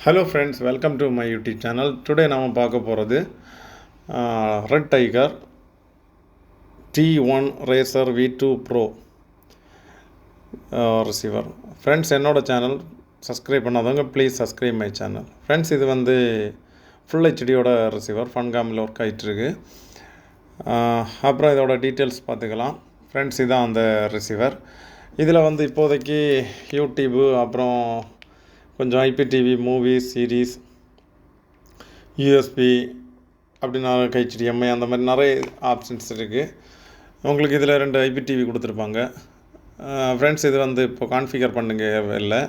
Hello friends, welcome to my YouTube channel. Today நாம பார்க்க போகிறது Red Tiger T1 Racer V2 Pro receiver. Friends, என்னோட channel subscribe பண்ணாதவங்க please subscribe my channel. Friends, இது வந்து full ஹெச்டியோட receiver, ஃபன்காமில் work ஆகிட்டுருக்கு. அப்புறம் இதோட டீட்டெயில்ஸ் பார்த்துக்கலாம். ஃப்ரெண்ட்ஸ், இதுதான் அந்த ரிசீவர். இதில் வந்து இப்போதைக்கு யூடியூபு, அப்புறம் கொஞ்சம் ஐபிடிவி, மூவிஸ், சீரீஸ், யூஎஸ்பி அப்படின்னா ஹெச்டிஎம்ஐ, அந்த மாதிரி நிறைய ஆப்ஷன்ஸ் இருக்குது. உங்களுக்கு இதில் 2 ஐபிடிவி கொடுத்துருப்பாங்க. ஃப்ரெண்ட்ஸ், இது வந்து இப்போ கான்ஃபிகர் பண்ணுங்க இல்லை.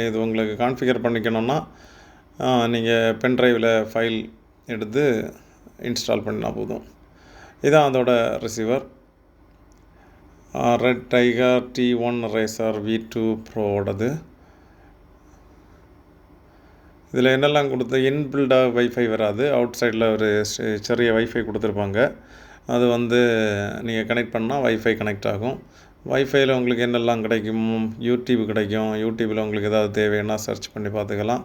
இது உங்களுக்கு கான்ஃபிகர் பண்ணிக்கணுன்னா நீங்கள் பென்ட்ரைவில் ஃபைல் எடுத்து இன்ஸ்டால் பண்ணினா போதும். இதுதான் அதோட receiver, red tiger T1 racer V2 ப்ரோவோடது. இதில் என்னெல்லாம் கொடுத்து இன்பில்டாக வைஃபை வராது, அவுட் சைடில் ஒரு சிறிய வைஃபை கொடுத்துருப்பாங்க. அது வந்து நீங்கள் கனெக்ட் பண்ணால் வைஃபை கனெக்ட் ஆகும். வைஃபையில் உங்களுக்கு என்னெல்லாம் கிடைக்கும், யூடியூப் கிடைக்கும். யூடியூப்பில் உங்களுக்கு ஏதாவது தேவைன்னா சர்ச் பண்ணி பார்த்துக்கலாம்.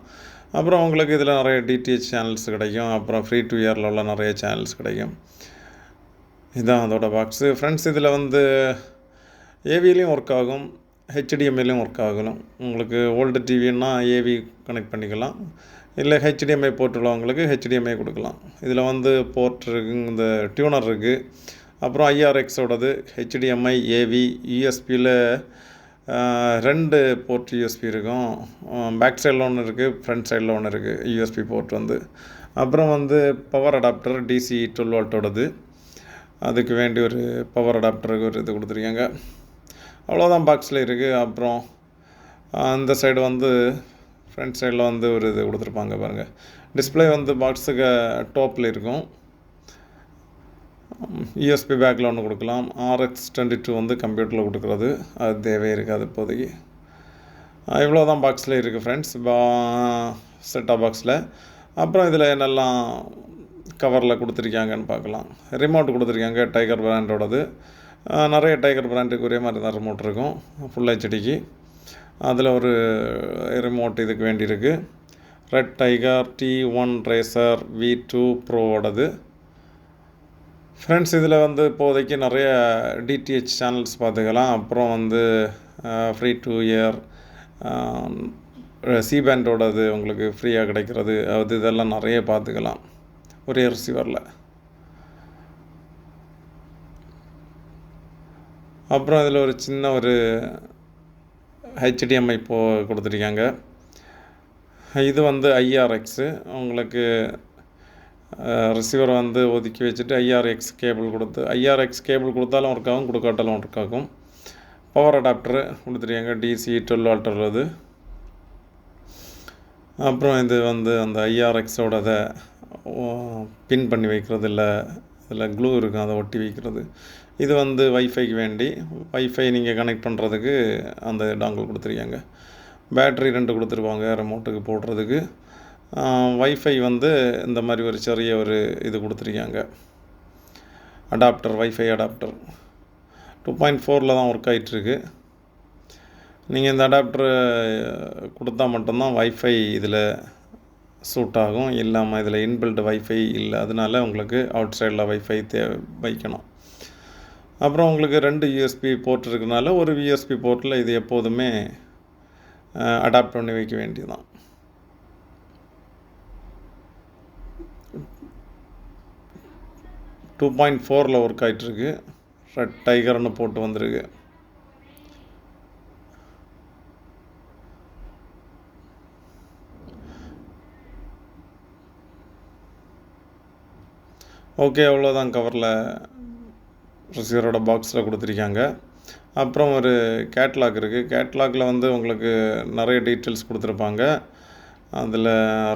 அப்புறம் உங்களுக்கு இதில் நிறைய டிடிஹெச் சேனல்ஸ் கிடைக்கும். அப்புறம் ஃப்ரீ டு இயரில் உள்ள நிறைய சேனல்ஸ் கிடைக்கும். இதுதான் அதோட பாக்ஸு. ஃப்ரெண்ட்ஸ், இதில் வந்து ஏவிலையும் ஒர்க் ஆகும், ஹெச்டிஎம்ஐலையும் ஒர்க் ஆகணும். உங்களுக்கு ஓல்டு டிவின்னா ஏவி கனெக்ட் பண்ணிக்கலாம், இல்லை ஹெச்டிஎம்ஐ போர்ட் உள்ளவங்களுக்கு ஹெச்டிஎம்ஐ கொடுக்கலாம். இதில் வந்து போர்ட் இருக்குது, இந்த டியூனர் இருக்குது. அப்புறம் ஐஆர்எக்ஸோடது ஹெச்டிஎம்ஐ, ஏவி, யூஎஸ்பியில் 2 போர்ட் யூஎஸ்பி இருக்கும். பேக் சைடில் ஒன்று இருக்குது, ஃப்ரண்ட் சைடில் ஒன்று இருக்குது யூஎஸ்பி போர்ட் வந்து. அப்புறம் வந்து பவர் அடாப்டர் DC 12 வோல்ட்டோடது, அதுக்கு வேண்டி ஒரு பவர் அடாப்டருக்கு ஒரு இது கொடுத்துருக்காங்க. அவ்வளோதான் பாக்ஸில் இருக்குது. அப்புறம் இந்த சைடு வந்து ஃப்ரண்ட் சைடில் வந்து ஒரு இது கொடுத்துருப்பாங்க பாருங்கள். டிஸ்பிளே வந்து பாக்ஸுக்கு டாப்பில் இருக்கும். யூஎஸ்பி பேக்கில் ஒன்று கொடுக்கலாம். RX22 வந்து கம்ப்யூட்டரில் கொடுக்குறது, அது தேவையே இருக்காது இப்போதைக்கு. இவ்வளோ தான் பாக்ஸில் இருக்குது ஃப்ரெண்ட்ஸ், செட்டாப் பாக்ஸில். அப்புறம் இதில் என்னெல்லாம் கவரில் கொடுத்துருக்காங்கன்னு பார்க்கலாம். ரிமோட் கொடுத்துருக்காங்க, டைகர் பிராண்டோடது. நிறைய டைகர் பிராண்டுக்கு ஒரே மாதிரி தான் ரிமோட் இருக்கும் ஃபுல் ஹெச்டிக்கு. அதில் ஒரு ரிமோட் இதுக்கு வேண்டியிருக்கு. Red tiger T1 racer V2 ப்ரோவோடது. ஃப்ரெண்ட்ஸ், இதில் வந்து இப்போதைக்கு நிறைய டிடிஹெச் சேனல்ஸ் பார்த்துக்கலாம். அப்புறம் வந்து ஃப்ரீ டு இயர், சி பேண்டோடது உங்களுக்கு ஃப்ரீயாக கிடைக்கிறது, அது இதெல்லாம் நிறைய பார்த்துக்கலாம் ஒரே ரிசீவரில். அப்புறம் இதில் ஒரு சின்ன ஒரு ஹெச்டிஎம்ஐ கொடுத்துருக்காங்க. இது வந்து ஐஆர்எக்ஸு. உங்களுக்கு ரிசீவரை வந்து ஒதுக்கி வச்சுட்டு ஐஆர்எக்ஸ் கேபிள் கொடுத்தாலும் ஒர்க் ஆகும், கொடுக்காட்டாலும் ஒர்க் ஆகும். பவர் அடாப்டரு கொடுத்துருக்காங்க, DC 12 வோல்ட் உள்ளது. அப்புறம் இது வந்து அந்த ஐஆர்எக்ஸோட பின் பண்ணி வைக்கிறது, இல்லை அதில் க்ளூ இருக்கும், அதை ஒட்டி வைக்கிறது. இது வந்து வைஃபைக்கு வேண்டி, வைஃபை நீங்கள் கனெக்ட் பண்ணுறதுக்கு அந்த டாங்கிள் கொடுத்துருக்காங்க. பேட்ரி 2 கொடுத்துருப்பாங்க ரிமோட்டுக்கு போடுறதுக்கு. வைஃபை வந்து இந்த மாதிரி ஒரு சிறிய ஒரு இது கொடுத்துருக்காங்க, அடாப்டர், வைஃபை அடாப்டர் 2.4 தான் ஒர்க் ஆகிட்டுருக்கு. நீங்கள் இந்த அடாப்டர் கொடுத்தா மட்டும்தான் வைஃபை இதில் சூட் ஆகும், இல்லாமல் இதில் இன்பில்ட் வைஃபை இல்லை. அதனால உங்களுக்கு அவுட் சைடில் வைஃபை வைக்கணும். அப்புறம் உங்களுக்கு 2 யூஎஸ்பி போர்ட் இருக்கிறதுனால ஒரு யூஎஸ்பி போர்ட்டில் இது எப்போதுமே அடாப்ட் பண்ணி வைக்க வேண்டியதுதான். டூ 2.4 ஒர்க் ஆகிட்டுருக்கு. ரெட் டைகர்னு போட்டு வந்திருக்கு. ஓகே, அவ்வளோதான் கவரில் ரிசீவரோட பாக்ஸில் கொடுத்துருக்காங்க. அப்புறம் ஒரு கேட்லாக் இருக்குது. கேட்லாகில் வந்து உங்களுக்கு நிறைய டீட்டெயில்ஸ் கொடுத்துருப்பாங்க. அதில்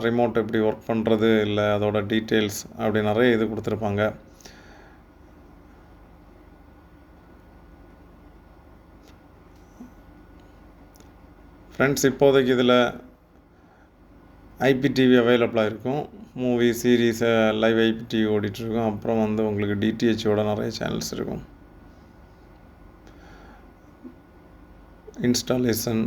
ரிமோட் எப்படி ஒர்க் பண்ணுறது, இல்லை அதோட டீட்டெயில்ஸ், அப்படி நிறைய இது கொடுத்துருப்பாங்க. ஃப்ரெண்ட்ஸ், இப்போதைக்கு இதில் ஐபிடிவி அவைலபிளாக இருக்கும். மூவி, சீரீஸ், லைவ் ஐபிடிவி ஓடிட்டுருக்கும். அப்புறம் வந்து உங்களுக்கு டிடிஹெச்சோட நிறைய சேனல்ஸ் இருக்கும். இன்ஸ்டாலேஷன்,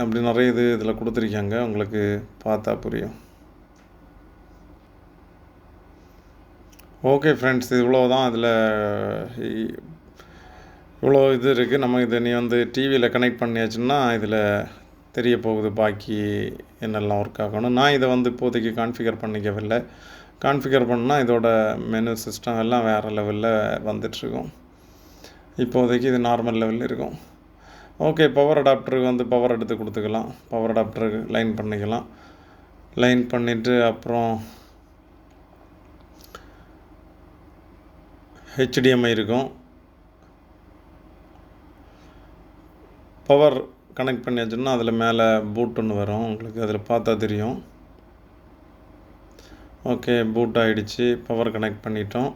அப்படி நிறைய இதில் கொடுத்துருக்காங்க, உங்களுக்கு பார்த்தா புரியும். ஓகே ஃப்ரெண்ட்ஸ், இது இவ்வளோ தான். இதில் இவ்வளோ இது இருக்குது. நம்ம இதை நீ டிவியில் கனெக்ட் பண்ணியாச்சுன்னா இதில் தெரிய போகுது பாக்கி என்னெல்லாம் ஒர்க் ஆகணும். நான் இதை இப்போதைக்கு கான்ஃபிகர் பண்ணிக்கவில்லை. கான்ஃபிகர் பண்ணால் இதோட மெனு சிஸ்டம் எல்லாம் வேறு லெவலில் வந்துட்டுருக்கும். இப்போதைக்கு இது நார்மல் லெவலில் இருக்கும். ஓகே, பவர் அடாப்டருக்கு பவர் எடுத்து கொடுத்துக்கலாம். பவர் அடாப்டருக்கு லைன் பண்ணிக்கலாம். லைன் பண்ணிவிட்டு அப்புறம் HDMI இருக்கும். பவர் கனெக்ட் பண்ணியாச்சுன்னா அதில் மேலே பூட் ஒன்று வரும், உங்களுக்கு அதில் பார்த்தா தெரியும். ஓகே, பூட் ஆகிடுச்சு. பவர் கனெக்ட் பண்ணிட்டோம்.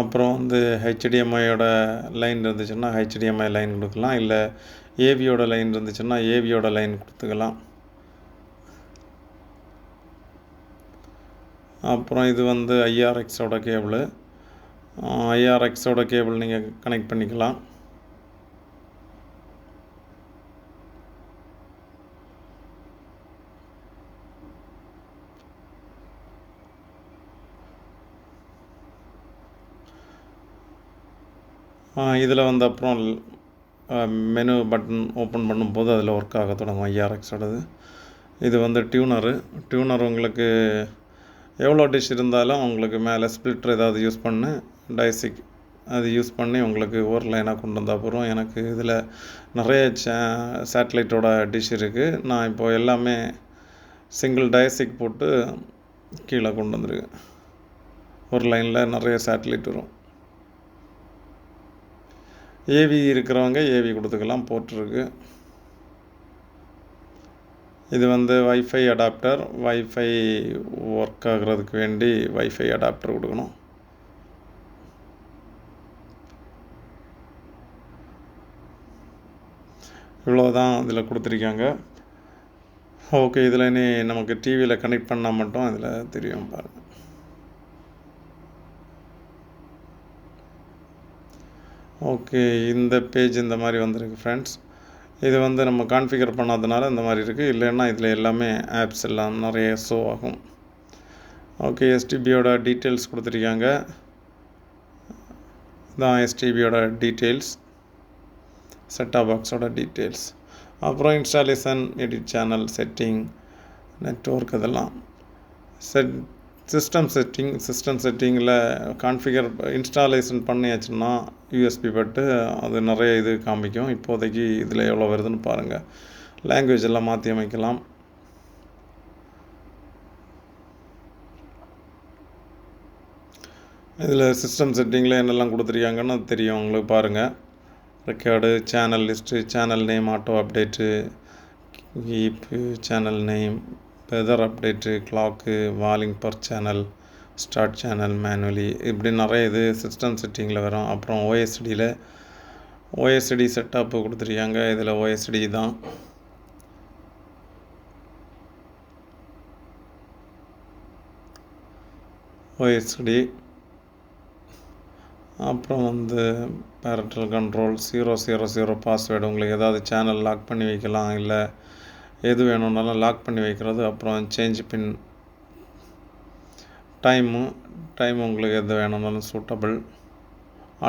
அப்புறம் HDMIயோட லைன் இருந்துச்சுன்னா HDMI லைன் கொடுக்கலாம், இல்லை AVயோட லைன் இருந்துச்சுன்னா AVயோட லைன் கொடுத்துக்கலாம். அப்புறம் இது IRXோட கேபிள். IRXோட கேபிள் நீங்கள் கனெக்ட் பண்ணிக்கலாம். இதில் அப்புறம் மெனு பட்டன் ஓப்பன் பண்ணும்போது அதில் ஒர்க் ஆக தொடங்கும் IRXோடது. இது டியூனர் உங்களுக்கு எவ்வளோ டிஷ் இருந்தாலும் உங்களுக்கு மேலே ஸ்ப்ளிட்டர் ஏதாவது யூஸ் பண்ணி டைசிக் அது யூஸ் பண்ணி உங்களுக்கு ஒரு லைனாக கொண்டு வந்தால் போகிறோம். எனக்கு இதில் நிறைய சேட்டலைட்டோட டிஷ் இருக்குது. நான் இப்போது எல்லாமே சிங்கிள் டைசிக் போட்டு கீழே கொண்டு வந்துருக்கேன். ஒரு லைனில் நிறைய சேட்டலைட் வரும். AV இருக்கிறவங்க AV கொடுத்துக்கலாம், போர்ட். இது வைஃபை அடாப்டர். வைஃபை ஒர்க் ஆகிறதுக்கு வேண்டி வைஃபை அடாப்டர் கொடுக்கணும். இவ்வளோதான் இதில் கொடுத்துருக்காங்க. ஓகே, இதில் இனி நமக்கு டிவியில் கனெக்ட் பண்ணால் மட்டும் இதில் தெரியும் பாருங்கள். ஓகே, இந்த பேஜ் இந்த மாதிரி வந்திருக்கு ஃப்ரெண்ட்ஸ். இது நம்ம கான்ஃபிகர் பண்ணாதனால இந்த மாதிரி இருக்குது. இல்லைன்னா இதில் எல்லாமே ஆப்ஸ் எல்லாம் நிறைய ஷோ ஆகும். ஓகே, STBயோட டீட்டெயில்ஸ் கொடுத்துருக்காங்க. இதான் STBயோட டீட்டெயில்ஸ், செட்டாப் பாக்ஸோட டீட்டெயில்ஸ். அப்புறம் installation, edit channel, setting, network, இதெல்லாம் சிஸ்டம் செட்டிங்கில் கான்ஃபிகர் இன்ஸ்டாலேஷன் பண்ணியாச்சுன்னா USB பட்டு அது நிறைய காமிக்கும். இப்போதைக்கு இதில் எவ்வளோ வருதுன்னு பாருங்கள். லாங்குவேஜ் எல்லாம் மாற்றி அமைக்கலாம். இதில் சிஸ்டம் செட்டிங்கில் என்னெல்லாம் கொடுத்துருக்காங்கன்னு தெரியும் உங்களுக்கு. பாருங்கள், record, channel list, channel name, auto update, keep, channel name, weather update, clock, volume per channel, start channel manually, இப்படி நிறைய சிஸ்டம் செட்டிங்கில் வரும். அப்புறம் OSD செட்டப்பு கொடுத்துருக்காங்க. இதில் OSD தான். OSD அப்புறம் பேரண்டல் கண்ட்ரோல், 000 பாஸ்வேர்டு. உங்களுக்கு ஏதாவது சேனல் லாக் பண்ணி வைக்கலாம், இல்லை எது வேணும்னாலும் லாக் பண்ணி வைக்கிறது. அப்புறம் சேஞ்ச் பின், டைமு உங்களுக்கு எது வேணும்னாலும் சூட்டபிள்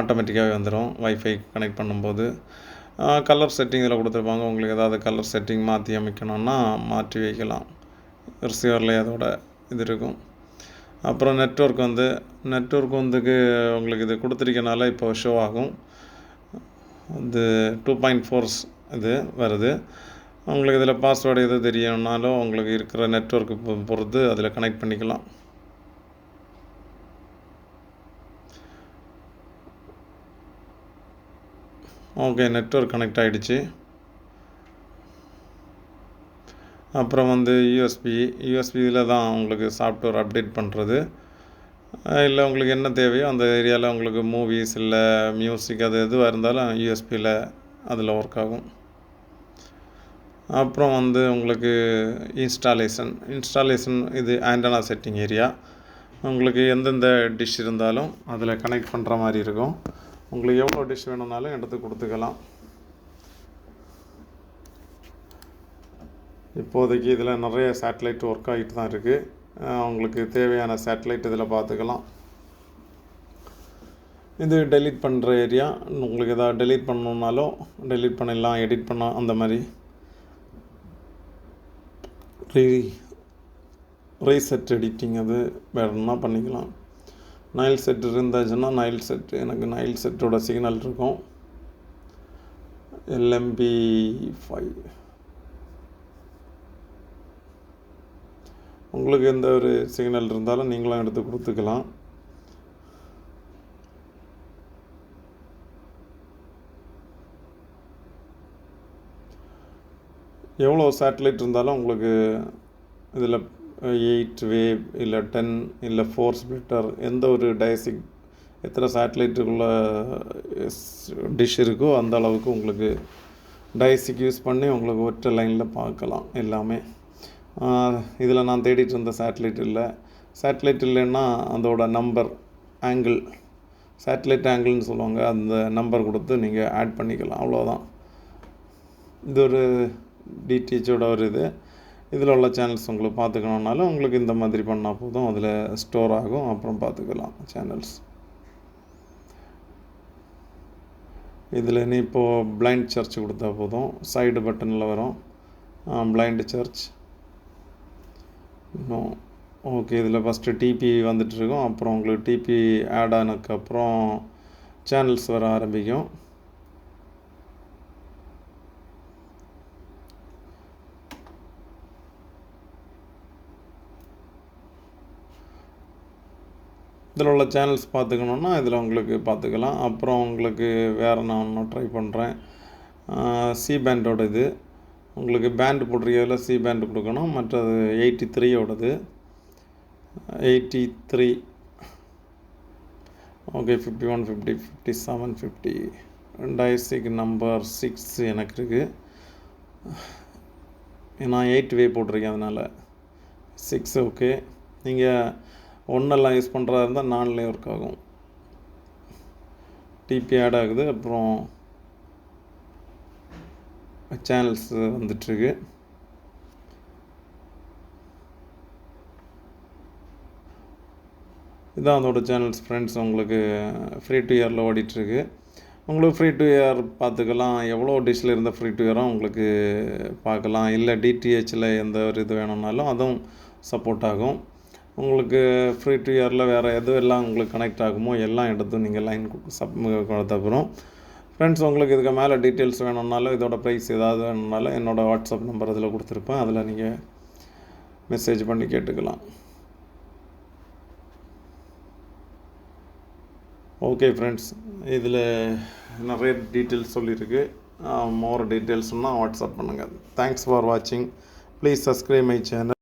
ஆட்டோமேட்டிக்காகவே வந்துடும் வைஃபை கனெக்ட் பண்ணும்போது. கலர் செட்டிங் இதில் கொடுத்துருப்பாங்க. உங்களுக்கு ஏதாவது கலர் செட்டிங் மாற்றி அமைக்கணும்னா மாற்றி வைக்கலாம். ரிசீவரில் அதோட இது இருக்கும். அப்புறம் நெட்வொர்க் உங்களுக்கு இது கொடுத்துருக்கனால இப்போ ஷோ ஆகும். 2.4 இது வருது. உங்களுக்கு இதில் பாஸ்வேர்டு எது தெரியணுன்னாலும் உங்களுக்கு இருக்கிற நெட்வொர்க்கு பொறுத்து அதில் கனெக்ட் பண்ணிக்கலாம். ஓகே, நெட்வொர்க் கனெக்ட் ஆகிடுச்சு. அப்புறம் யூஎஸ்பியில் தான் உங்களுக்கு சாஃப்ட்வேர் அப்டேட் பண்ணுறது. இல்லை உங்களுக்கு என்ன தேவையோ அந்த ஏரியாவில் உங்களுக்கு மூவிஸ் இல்லை மியூசிக் அது எதுவாக இருந்தாலும் யூஎஸ்பியில் அதில் ஒர்க் ஆகும். அப்புறம் வந்து உங்களுக்கு இன்ஸ்டாலேஷன் இது ஆண்டனா செட்டிங் ஏரியா. உங்களுக்கு எந்தெந்த டிஷ் இருந்தாலும் அதில் கனெக்ட் பண்ணுற மாதிரி இருக்கும். உங்களுக்கு எவ்வளோ டிஷ் வேணும்னாலும் எடுத்து கொடுத்துக்கலாம். இப்போதைக்கு இதில் நிறைய சேட்டலைட் ஒர்க் ஆகிட்டு தான் இருக்குது. உங்களுக்கு தேவையான சேட்டலைட் இதில் பார்த்துக்கலாம். இது டெலீட் பண்ணுற ஏரியா. உங்களுக்கு எதாவது டெலீட் பண்ணணுன்னாலும் டெலீட் பண்ணிடலாம், எடிட் பண்ண அந்த மாதிரி ரீசெட் எடிட்டிங் அது வேணும்னா பண்ணிக்கலாம். நைல் செட் இருந்துச்சுன்னா எனக்கு நைல் செட்டோட சிக்னல் இருக்கும். LMB5 உங்களுக்கு எந்த ஒரு சிக்னல் இருந்தாலும் நீங்களும் எடுத்து கொடுத்துக்கலாம். எவ்வளோ சேட்டலைட் இருந்தாலும் உங்களுக்கு இதில் 8 வேவ் இல்லை 10 இல்லை 4 ஸ்ப்ளிட்டர் எந்த ஒரு டைசிக் எத்தனை சேட்டலைட்டுக்குள்ள டிஷ் இருக்கோ அந்த அளவுக்கு உங்களுக்கு டைசிக் யூஸ் பண்ணி உங்களுக்கு ஒற்றை லைனில் பார்க்கலாம் எல்லாமே. இதில் நான் தேடிட்டு இருந்த சேட்டலைட் இல்லைன்னா அதோட நம்பர் ஆங்கிள் சேட்டலைட் ஆங்கிள்னு சொல்லுவாங்க, அந்த நம்பர் கொடுத்து நீங்கள் ஆட் பண்ணிக்கலாம், அவ்வளோதான். இது ஒரு டிடிஹெச்சோட ஒரு இதில் உள்ள சேனல்ஸ் உங்களுக்கு பார்த்துக்கணுன்னாலும் உங்களுக்கு இந்த மாதிரி பண்ணால் போதும், அதில் ஸ்டோர் ஆகும், அப்புறம் பார்த்துக்கலாம் சேனல்ஸ். இதில் நீ இப்போது பிளைண்ட் சர்ச் கொடுத்தா போதும், சைடு பட்டனில் வரும் பிளைண்ட் சர்ச். இன்னும் ஓகே, இதில் ஃபஸ்ட்டு டிபி வந்துட்டுருக்கும், அப்புறம் உங்களுக்கு டிபி ஆட் ஆனதுக்கப்புறம் சேனல்ஸ் வர ஆரம்பிக்கும். இதில் உள்ள சேனல்ஸ் பார்த்துக்கணுன்னா இதில் உங்களுக்கு பார்த்துக்கலாம். அப்புறம் உங்களுக்கு வேறு நான் ஒன்றும் ட்ரை பண்ணுறேன். சி பேண்டோட இது உங்களுக்கு பேண்டு போட்டிருக்கிறதுல சி பேண்டு கொடுக்கணும். மற்றது 83ஓடது 83 ஓகே 51 50 57 50 டைசிக் நம்பர் 6 எனக்கு இருக்குது. நான் 8 வே போட்டிருக்கேன், அதனால் 6 ஓகே. நீங்கள் ஒன்றெல்லாம் யூஸ் பண்ணுறதா இருந்தால் 4லேயும் ஒர்க் ஆகும். டிபி ஆட் ஆகுது, அப்புறம் சேனல்ஸ் வந்துட்டுருக்கு. இதான் அதோட சேனல்ஸ் ஃப்ரெண்ட்ஸ். உங்களுக்கு ஃப்ரீ டு இயரில் ஓடிட்டுருக்கு. உங்களுக்கு ஃப்ரீ டு இயர் பார்த்துக்கலாம். எவ்வளோ டிஷ்ஷில் இருந்த ஃப்ரீ டு இயரும் உங்களுக்கு பார்க்கலாம். இல்லை டிடிஹெச்சில் எந்த ஒரு இது வேணும்னாலும் அதுவும் சப்போர்ட் ஆகும். உங்களுக்கு ஃப்ரீ டு இயரில் வேறு எதுவெல்லாம் உங்களுக்கு கனெக்ட் ஆகுமோ எல்லாம் எடுத்து நீங்கள் லைன் கொடுத்தப்புறம் ஃப்ரெண்ட்ஸ், உங்களுக்கு இதுக்கு மேலே டீட்டெயில்ஸ் வேணும்னாலும் இதோட ப்ரைஸ் ஏதாவது வேணும்னாலும் என்னோடய வாட்ஸ்அப் நம்பர் அதில் கொடுத்துருப்பேன், அதில் நீங்கள் மெசேஜ் பண்ணி கேட்டுக்கலாம். ஓகே ஃப்ரெண்ட்ஸ், இதில் நிறைய டீட்டெயில்ஸ் சொல்லியிருக்கு. மோர் டீட்டெயில்ஸ்னால் வாட்ஸ்அப் பண்ணுங்கள். தேங்க்ஸ் ஃபார் வாட்சிங். Please subscribe my channel.